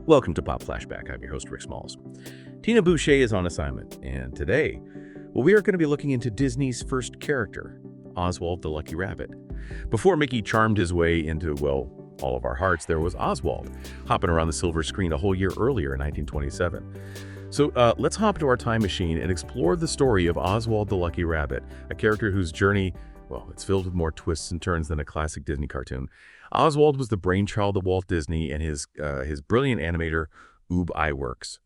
Welcome to Pop Flashback. I'm your host, Rick Smalls. Tina Boucher is on assignment, and today, we are going to be looking into Disney's first character, Oswald the Lucky Rabbit. Before Mickey charmed his way into, all of our hearts, there was Oswald, hopping around the silver screen a whole year earlier in 1927. So let's hop into our time machine and explore the story of Oswald the Lucky Rabbit, a character whose journey, it's filled with more twists and turns than a classic Disney cartoon. Oswald was the brainchild of Walt Disney and his brilliant animator, Iwerks.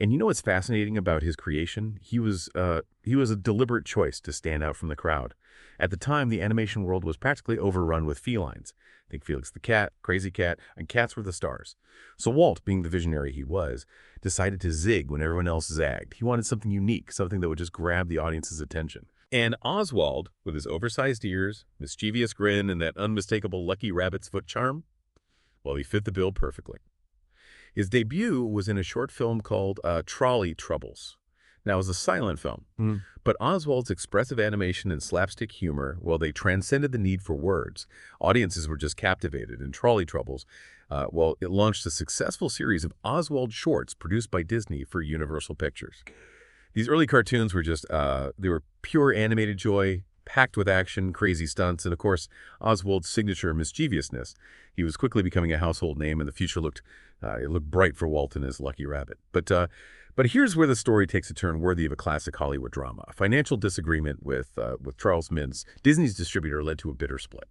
And you know what's fascinating about his creation? He was a deliberate choice to stand out from the crowd. At the time, the animation world was practically overrun with felines. Think Felix the Cat, Crazy Cat, and cats were the stars. So Walt, being the visionary he was, decided to zig when everyone else zagged. He wanted something unique, something that would just grab the audience's attention. And Oswald, with his oversized ears, mischievous grin, and that unmistakable Lucky Rabbit's foot charm, he fit the bill perfectly. His debut was in a short film called Trolley Troubles. Now, it was a silent film, but Oswald's expressive animation and slapstick humor, they transcended the need for words. Audiences were just captivated. In Trolley Troubles, it launched a successful series of Oswald shorts produced by Disney for Universal Pictures. These early cartoons were they were pure animated joy, packed with action, crazy stunts, and of course, Oswald's signature mischievousness. He was quickly becoming a household name, and the future looked bright for Walt and his Lucky Rabbit. But here's where the story takes a turn worthy of a classic Hollywood drama. A financial disagreement with Charles Mintz, Disney's distributor, led to a bitter split.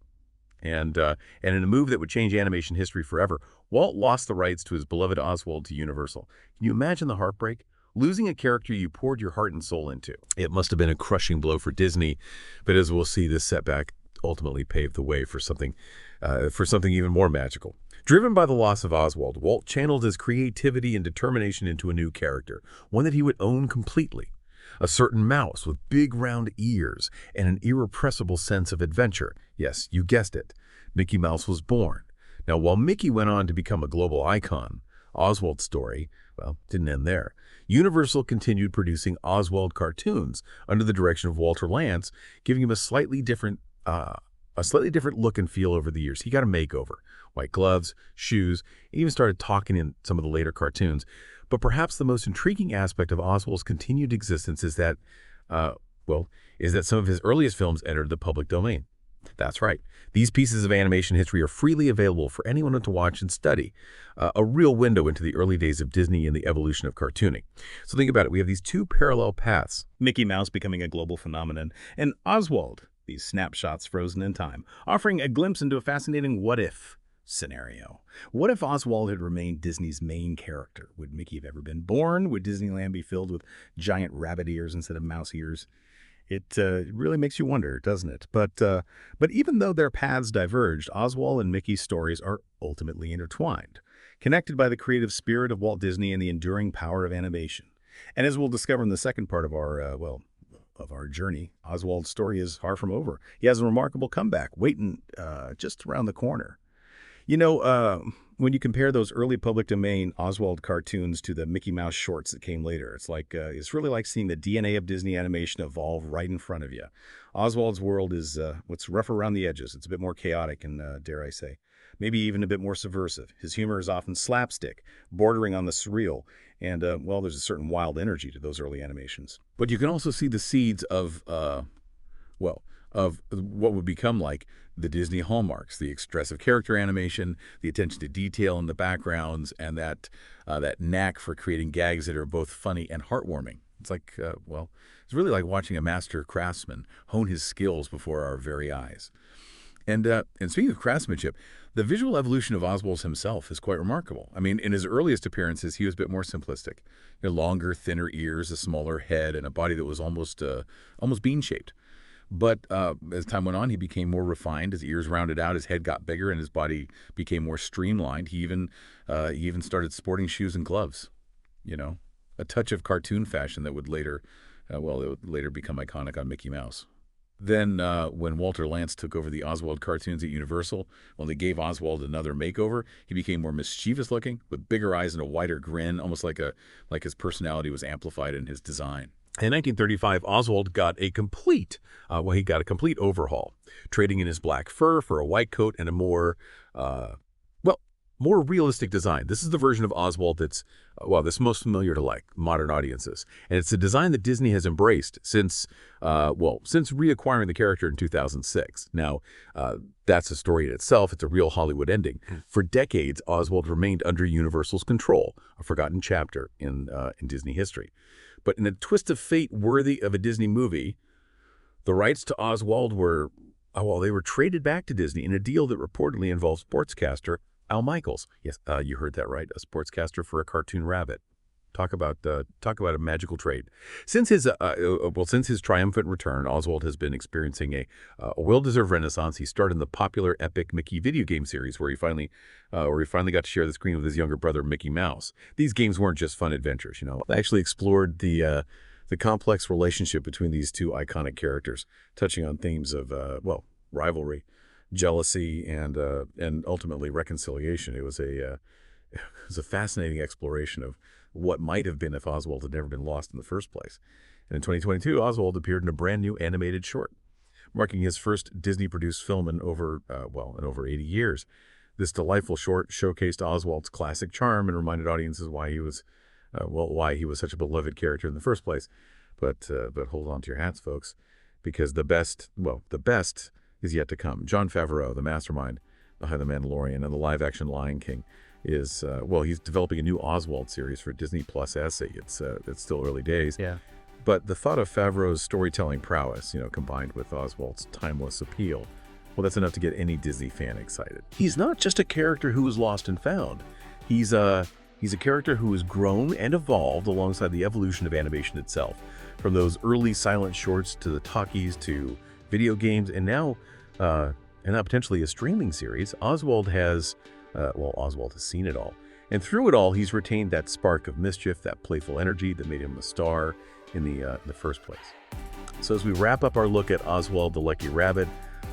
And in a move that would change animation history forever, Walt lost the rights to his beloved Oswald to Universal. Can you imagine the heartbreak? Losing a character you poured your heart and soul into. It must have been a crushing blow for Disney, but as we'll see, this setback ultimately paved the way for something even more magical. Driven by the loss of Oswald, Walt channeled his creativity and determination into a new character, one that he would own completely. A certain mouse with big round ears and an irrepressible sense of adventure. Yes, you guessed it. Mickey Mouse was born. Now, while Mickey went on to become a global icon, Oswald's story, didn't end there. Universal continued producing Oswald cartoons under the direction of Walter Lantz, giving him a slightly different look and feel over the years. He got a makeover. White gloves, shoes, even started talking in some of the later cartoons. But perhaps the most intriguing aspect of Oswald's continued existence is that some of his earliest films entered the public domain. That's right. These pieces of animation history are freely available for anyone to watch and study, a real window into the early days of Disney and the evolution of cartooning. So think about it. We have these two parallel paths. Mickey Mouse becoming a global phenomenon, and Oswald, these snapshots frozen in time, offering a glimpse into a fascinating what-if scenario. What if Oswald had remained Disney's main character? Would Mickey have ever been born? Would Disneyland be filled with giant rabbit ears instead of mouse ears? It really makes you wonder, doesn't it? But even though their paths diverged, Oswald and Mickey's stories are ultimately intertwined, connected by the creative spirit of Walt Disney and the enduring power of animation. And as we'll discover in the second part of our journey, Oswald's story is far from over. He has a remarkable comeback waiting just around the corner. When you compare those early public domain Oswald cartoons to the Mickey Mouse shorts that came later, it's really like seeing the DNA of Disney animation evolve right in front of you. Oswald's world is what's rough around the edges. It's a bit more chaotic and, dare I say, maybe even a bit more subversive. His humor is often slapstick, bordering on the surreal, and, there's a certain wild energy to those early animations. But you can also see the seeds of what would become like the Disney hallmarks, the expressive character animation, the attention to detail in the backgrounds, and that knack for creating gags that are both funny and heartwarming. It's it's really like watching a master craftsman hone his skills before our very eyes. And speaking of craftsmanship, the visual evolution of Oswald himself is quite remarkable. I mean, in his earliest appearances, he was a bit more simplistic. Longer, thinner ears, a smaller head, and a body that was almost bean-shaped. But as time went on, he became more refined. His ears rounded out, his head got bigger, and his body became more streamlined. He even started sporting shoes and gloves. A touch of cartoon fashion that would later become iconic on Mickey Mouse. Then when Walter Lantz took over the Oswald cartoons at Universal, they gave Oswald another makeover. He became more mischievous looking, with bigger eyes and a wider grin, almost like his personality was amplified in his design. In 1935, Oswald got a complete overhaul, trading in his black fur for a white coat and a more, more realistic design. This is the version of Oswald that's, that's most familiar to like modern audiences. And it's a design that Disney has embraced since reacquiring the character in 2006. Now, that's a story in itself. It's a real Hollywood ending. For decades, Oswald remained under Universal's control, a forgotten chapter in Disney history. But in a twist of fate worthy of a Disney movie, the rights to Oswald were traded back to Disney in a deal that reportedly involved sportscaster Al Michaels. Yes, you heard that right, a sportscaster for a cartoon rabbit. Talk about a magical trade. Since his triumphant return, Oswald has been experiencing a well-deserved renaissance. He starred in the popular epic Mickey video game series, where he finally got to share the screen with his younger brother Mickey Mouse. These games weren't just fun adventures, They actually explored the complex relationship between these two iconic characters, touching on themes of rivalry, jealousy, and ultimately reconciliation. It was a fascinating exploration of what might have been if Oswald had never been lost in the first place. And in 2022, Oswald appeared in a brand new animated short, marking his first Disney-produced film in over 80 years. This delightful short showcased Oswald's classic charm and reminded audiences why he was such a beloved character in the first place. But hold on to your hats, folks, because the best is yet to come. Jon Favreau, the mastermind behind The Mandalorian and the live-action Lion King, is he's developing a new Oswald series for Disney Plus essay. It's still early days. Yeah. But the thought of Favreau's storytelling prowess, combined with Oswald's timeless appeal, that's enough to get any Disney fan excited. He's not just a character who was lost and found. He's a character who has grown and evolved alongside the evolution of animation itself, from those early silent shorts to the talkies to video games, and now potentially a streaming series. Oswald has seen it all. And through it all, he's retained that spark of mischief, that playful energy that made him a star in the first place. So as we wrap up our look at Oswald the Lucky Rabbit,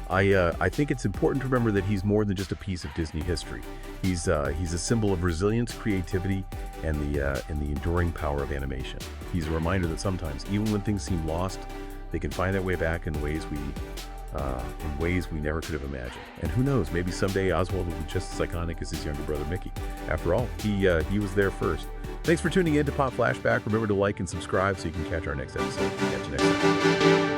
I think it's important to remember that he's more than just a piece of Disney history. He's a symbol of resilience, creativity, and the enduring power of animation. He's a reminder that sometimes, even when things seem lost, they can find their way back in ways we never could have imagined. And who knows, maybe someday Oswald will be just as iconic as his younger brother Mickey. After all, he was there first. Thanks for tuning in to Pop Flashback. Remember to like and subscribe so you can catch our next episode. Catch you next time.